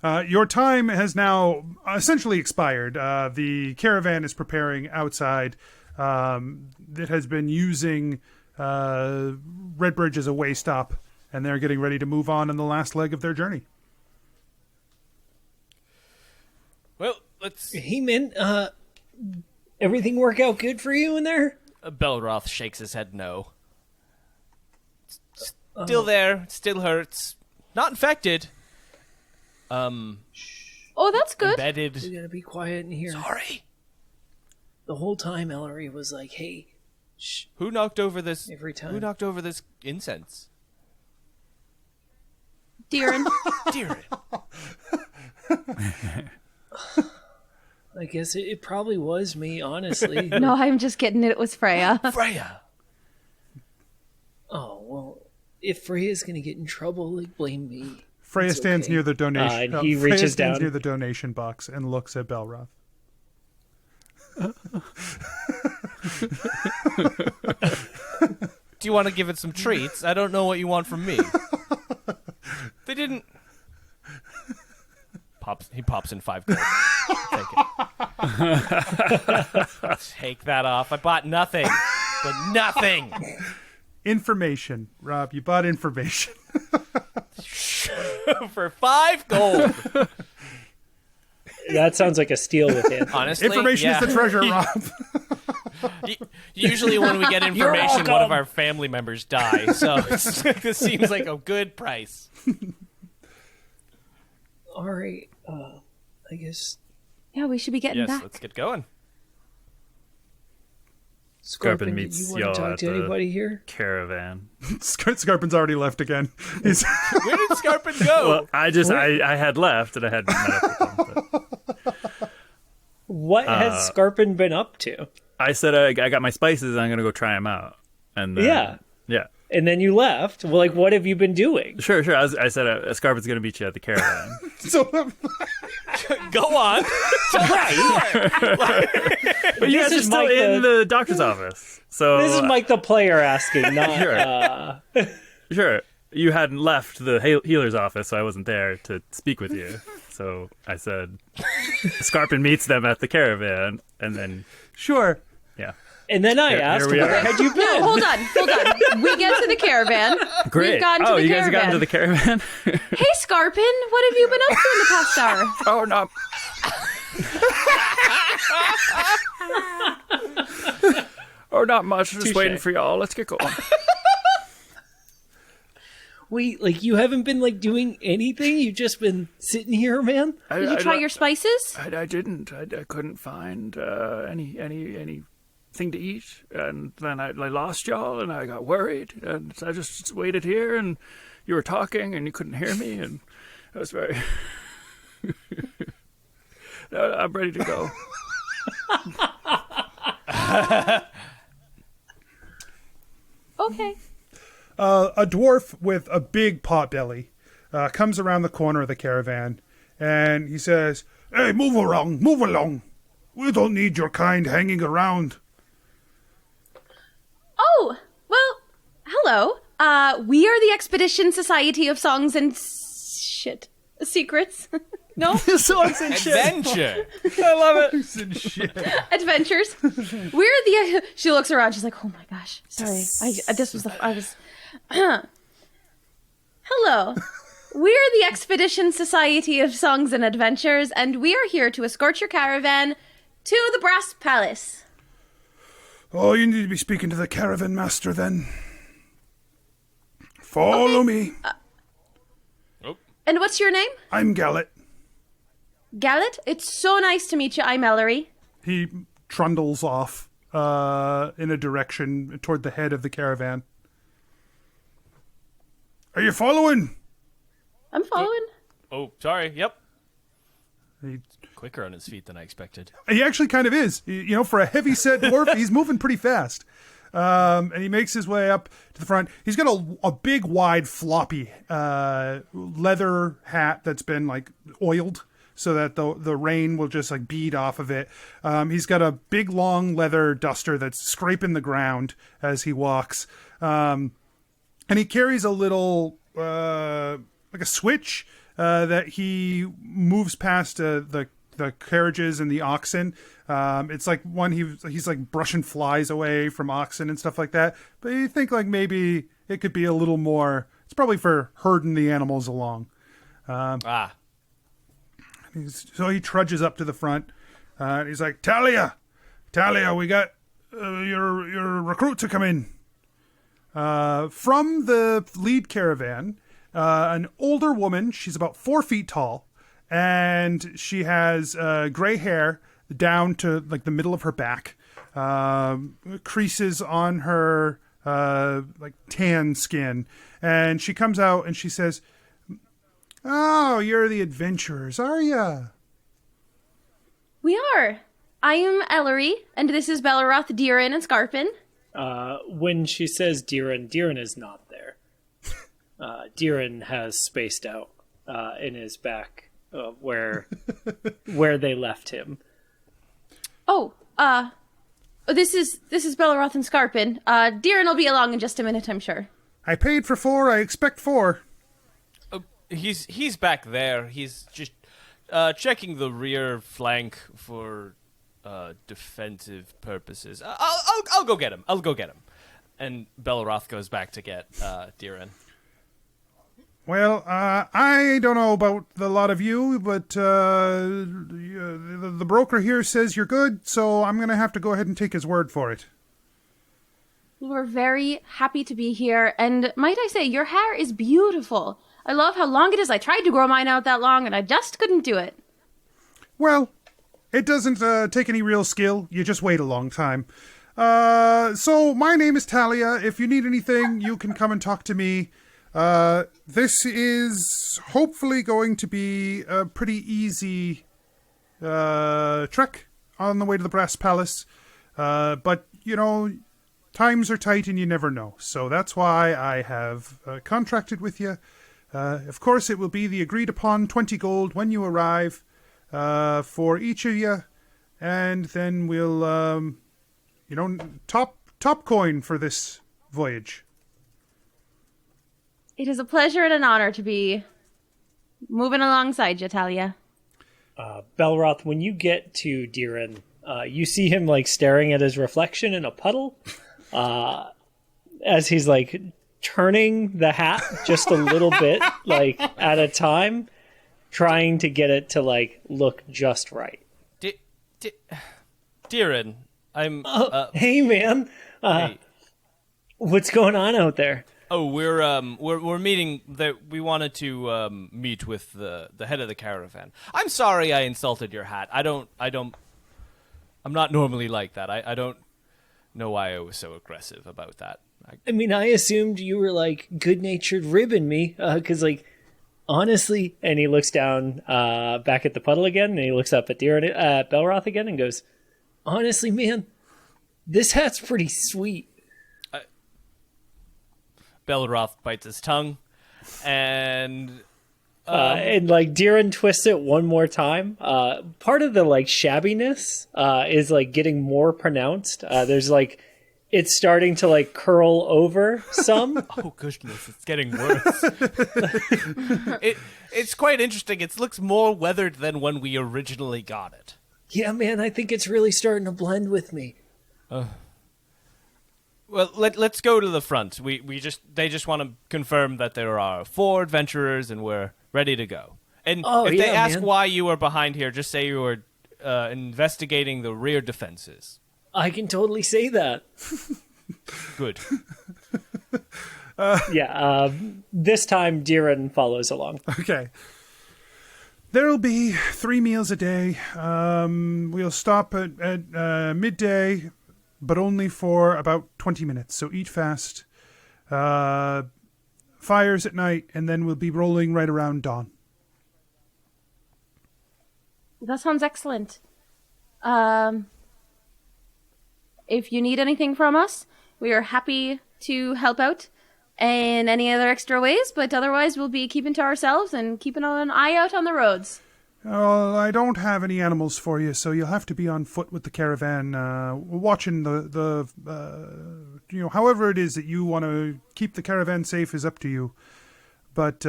Your time has now essentially expired. The caravan is preparing outside. It has been using Redbridge as a way stop, and they're getting ready to move on in the last leg of their journey. Well, let's... Hey, man, everything work out good for you in there? Belroth shakes his head no. Still there, still hurts. Not infected. Oh, that's good. Embedded. You gotta be quiet in here. Sorry. The whole time Ellery was like, hey, shh. Who knocked over this? Every time. Who knocked over this incense? Deeran. Deeran. I guess it probably was me, honestly. No, I'm just kidding. It was Freya. Freya. Oh, well, if Freya's gonna get in trouble, like, blame me. Freya stands near the donation. And he Freya reaches stands down near the donation box and looks at Belroth. Do you want to give it some treats? I don't know what you want from me. They didn't. He pops in 5 gold. Take it. Take that off. I bought nothing, but nothing. Information, Rob. You bought information. For 5 gold. That sounds like a steal with him. Honestly, Information is the treasure, Rob. Usually when we get information, one of our family members die. So this seems like a good price. All right. I guess Yeah, we should be getting Yes, back. let's get going. Skarpin did meets you want y'all to talk at to the anybody here? caravan. Skarpin's already left again. He's Where did Skarpin go? Well, I had left and I had met up with them. But What has Skarpin been up to? I said I got my spices and I'm gonna go try them out. And then, yeah. And then you left. Well, like, what have you been doing? Sure. I said Skarpin's gonna meet you at the caravan. so Go on. But you guys are still in the doctor's office. So This is Mike the player asking, not... Sure. Sure. You hadn't left the healer's office, so I wasn't there to speak with you. So I said, Skarpin meets them at the caravan, and then, sure. yeah. And then I asked, we where are. had you been? No, hold on. We get to the caravan. Great. We've gotten to the you caravan. guys have gotten to the caravan? Hey, Skarpin, what have you been up to in the past hour? Oh, no. Oh, not much. Just Touche. waiting for y'all. Let's get going. Wait, like, you haven't been, like, doing anything? You've just been sitting here, man? Did you try your spices? I didn't. I couldn't find anything to eat, and then I lost y'all, and I got worried, and I just waited here, and you were talking, and you couldn't hear me, and I was very. No, I'm ready to go. Okay. A dwarf with a big pot belly comes around the corner of the caravan, and he says, "Hey, move along. We don't need your kind hanging around." Oh, well, hello. We are the Expedition Society of Songs and Secrets. No? Songs and Adventure. I love it. Adventures. We're the... She looks around. She's like, oh my gosh. Sorry. I was... Hello. We're the Expedition Society of Songs and Adventures, and we are here to escort your caravan to the Brass Palace. Oh, you need to be speaking to the caravan master then. Follow me. And what's your name? I'm Gallet. Gallet? It's so nice to meet you. I'm Ellery. He trundles off in a direction toward the head of the caravan. Are you following? I'm following. Oh, sorry. Yep. He Quicker on his feet than I expected. He actually kind of is. You know, for a heavy-set dwarf, he's moving pretty fast. And he makes his way up to the front. He's got a big, wide, floppy leather hat that's been, like, oiled so that the rain will just, like, bead off of it. He's got a big, long leather duster that's scraping the ground as he walks. And he carries a little, like a switch that he moves past the carriages and the oxen. It's like one he's like brushing flies away from oxen and stuff like that. But you think like maybe it could be a little more. It's probably for herding the animals along. So he trudges up to the front. And he's like, Talia, we got your recruit to come in. From the lead caravan, an older woman. She's about 4 feet tall. And she has gray hair down to like the middle of her back, creases on her like tan skin, and she comes out and she says, "Oh, you're the adventurers, are ya?" We are. I am Ellery, and this is Belroth, Deeran, and Skarpin. When she says Deeran is not there. Deeran has spaced out in his back. Where they left him. This is Belroth and Skarpin. Deeran will be along in just a minute, I'm sure. I paid for 4. I expect 4. He's back there. He's just checking the rear flank for defensive purposes. I'll go get him. And Belroth goes back to get Deeran. Well, I don't know about the lot of you, but the broker here says you're good, so I'm going to have to go ahead and take his word for it. We're very happy to be here, and might I say, your hair is beautiful. I love how long it is. I tried to grow mine out that long, and I just couldn't do it. Well, it doesn't take any real skill. You just wait a long time. So my name is Talia. If you need anything, you can come and talk to me. This is hopefully going to be a pretty easy trek on the way to the Brass Palace. But, times are tight and you never know. So that's why I have contracted with you. Of course, it will be the agreed upon 20 gold when you arrive for each of you. And then we'll, top coin for this voyage. It is a pleasure and an honor to be moving alongside you, Talia. Belroth, when you get to Deeran, you see him staring at his reflection in a puddle as he's turning the hat just a little bit at a time, trying to get it to look just right. Deeran, I'm hey man, hey. What's going on out there? Oh, we're meeting. We wanted to meet with the head of the caravan. I'm sorry I insulted your hat. I'm not normally like that. I don't know why I was so aggressive about that. I assumed you were good-natured ribbing me, because honestly. And he looks down back at the puddle again, and he looks up at Belroth again, and goes, "Honestly, man, this hat's pretty sweet." Belroth bites his tongue, and Deeran twists it one more time. Part of the shabbiness is getting more pronounced. There's it's starting to curl over some. Oh goodness, it's getting worse. It's quite interesting. It looks more weathered than when we originally got it. Yeah, man, I think it's really starting to blend with me. Well, let's go to the front. They just want to confirm that there are 4 adventurers and we're ready to go. And if they ask why you were behind here, just say you were investigating the rear defenses. I can totally say that. Good. This time Deeran follows along. Okay. There'll be 3 meals a day. We'll stop at midday, but only for about 20 minutes. So eat fast. Fires at night, and then we'll be rolling right around dawn. That sounds excellent. If you need anything from us, we are happy to help out in any other extra ways, but otherwise we'll be keeping to ourselves and keeping an eye out on the roads. I don't have any animals for you, so you'll have to be on foot with the caravan, watching the however it is that you want to keep the caravan safe is up to you. But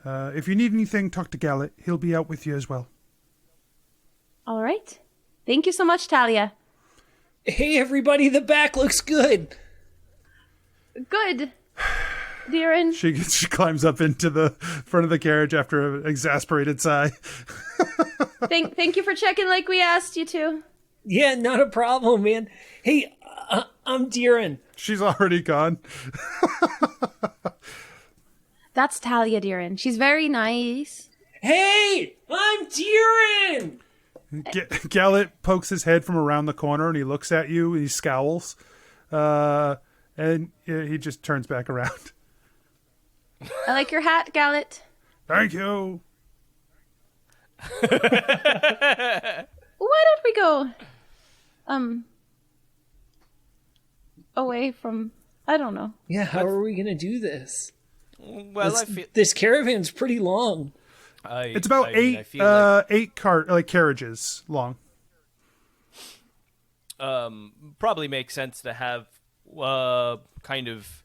if you need anything, talk to Gallet. He'll be out with you as well. All right. Thank you so much, Talia. Hey, everybody, the back looks good. Good. Deeran. She climbs up into the front of the carriage after an exasperated sigh. Thank you for checking like we asked you to. Yeah, not a problem, man. Hey, I'm Deeran. She's already gone. That's Talia Deeran. She's very nice. Hey, I'm Deeran! Gallet pokes his head from around the corner and he looks at you and he scowls. And he just turns back around. I like your hat, Gallet. Thank you. Why don't we go away from, I don't know. Yeah, how are we going to do this? Well, I feel this caravan's pretty long. It's about eight carriages long. Probably makes sense to have kind of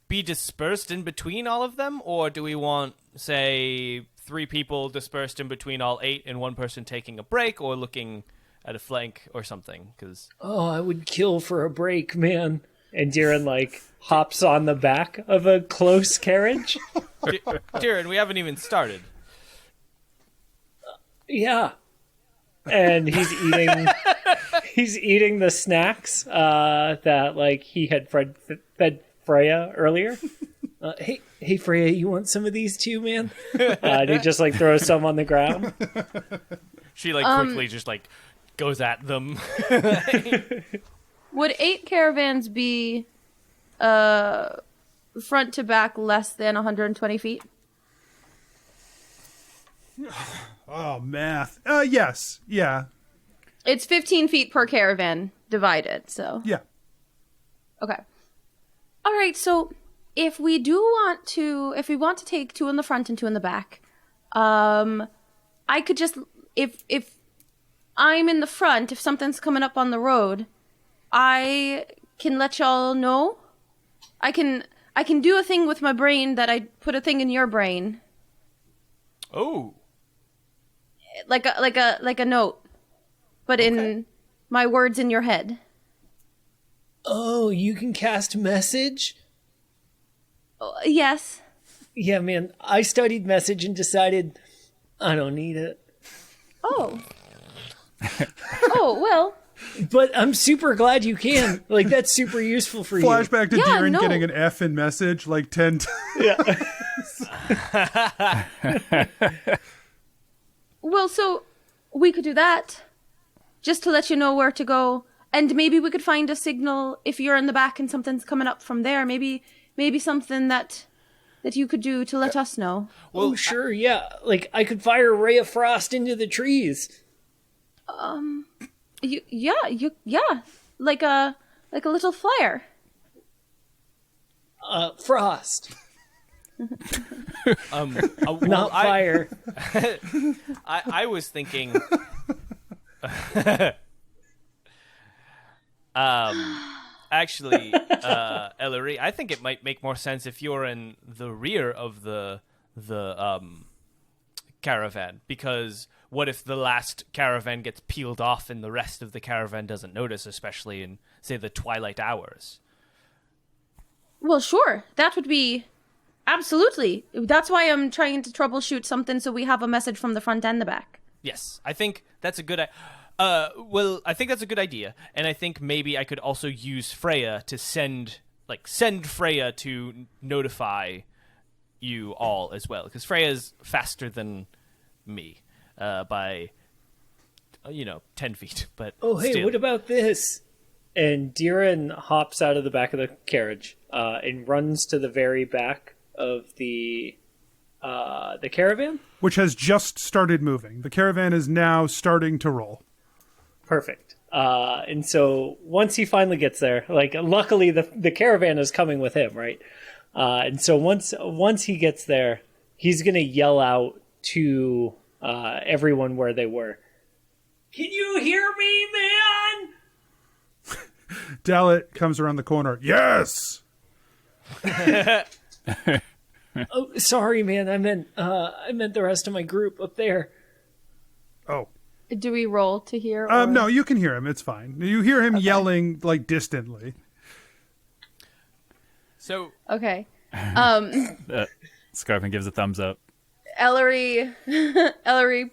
be dispersed in between all of them, or do we want, say, 3 people dispersed in between all 8 and 1 person taking a break or looking at a flank or something? Because I would kill for a break, man. And Deeran hops on the back of a close carriage. Deeran, we haven't even started. Yeah. And he's eating the snacks that he had fed Freya earlier. Hey, Freya, you want some of these too, man? And he just like throws some on the ground. She quickly just goes at them. Would 8 caravans be front to back less than 120 feet? Oh, math. Yes. Yeah. It's 15 feet per caravan divided, so. Yeah. Okay. All right, so if we want to take 2 in the front and 2 in the back, I could just, if I'm in the front, if something's coming up on the road, I can let y'all know. I can do a thing with my brain that I put a thing in your brain. Oh. Like a note, but in my words in your head. Oh, you can cast message? Yes. Yeah, man, I studied message and decided I don't need it. Oh. Oh, well. But I'm super glad you can. Like, that's super useful for you. Flashback to Yeah, Deeran no. getting an F in message 10 times. Well, so we could do that. Just to let you know where to go. And maybe we could find a signal if you're in the back and something's coming up from there. Maybe something that you could do to let us know. Well, Oh, sure, yeah. Like, I could fire a ray of frost into the trees. Yeah. Like a little flare. Frost. Not fire. I was thinking. Actually, Ellery, I think it might make more sense if you're in the rear of the caravan, because what if the last caravan gets peeled off and the rest of the caravan doesn't notice, especially in, say, the twilight hours? Well, sure. That would be absolutely. That's why I'm trying to troubleshoot something so we have a message from the front and the back. Yes, I think that's a good. I think that's a good idea, and I think maybe I could also use Freya to send Freya to notify you all as well, because Freya's faster than me by 10 feet. But Oh, hey, still. what about this? And Deeran hops out of the back of the carriage and runs to the very back of the caravan. Which has just started moving. The caravan is now starting to roll. Perfect. And so once he finally gets there, luckily the caravan is coming with him, right? And so once he gets there, he's gonna yell out to everyone where they were. Can you hear me, man? Dalit comes around the corner. Yes! Oh, sorry, man. I meant the rest of my group up there. Oh. Do we roll to hear? Or... No, you can hear him. It's fine. You hear him yelling, distantly. So Okay. Skarpin gives a thumbs up. Ellery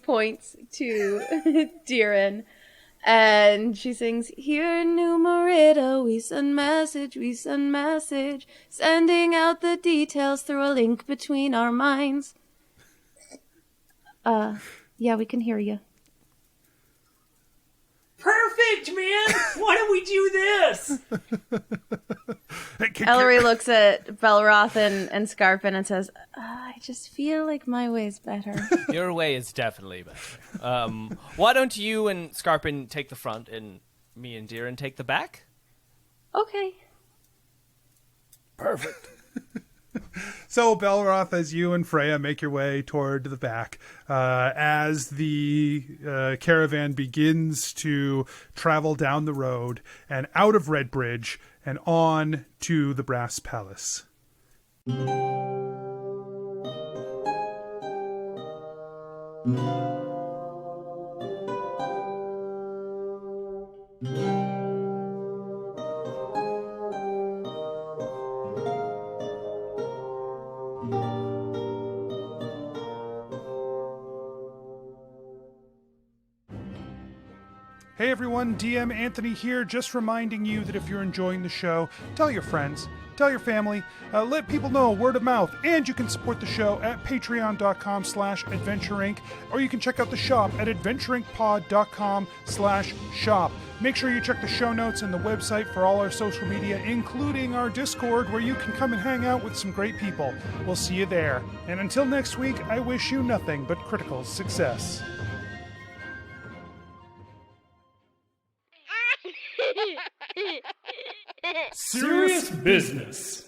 points to Deeran, and she sings, "Here in New Merida, we send message, sending out the details through a link between our minds." Yeah, we can hear you. Perfect, man. Why don't we do this? Ellery looks at Belroth and Skarpin and says, "I just feel like my way's better." your way is definitely better. Why don't you and Skarpin take the front, and me and Deeran take the back? Okay. Perfect. So, Belroth, as you and Freya make your way toward the back, as the caravan begins to travel down the road and out of Redbridge and on to the Brass Palace. Hey everyone, DM Anthony here, just reminding you that if you're enjoying the show, tell your friends, tell your family, let people know, word of mouth, and you can support the show at patreon.com/adventureinc, or you can check out the shop at adventureincpod.com/shop. Make sure you check the show notes and the website for all our social media, including our Discord, where you can come and hang out with some great people. We'll see you there. And until next week, I wish you nothing but critical success. Serious business.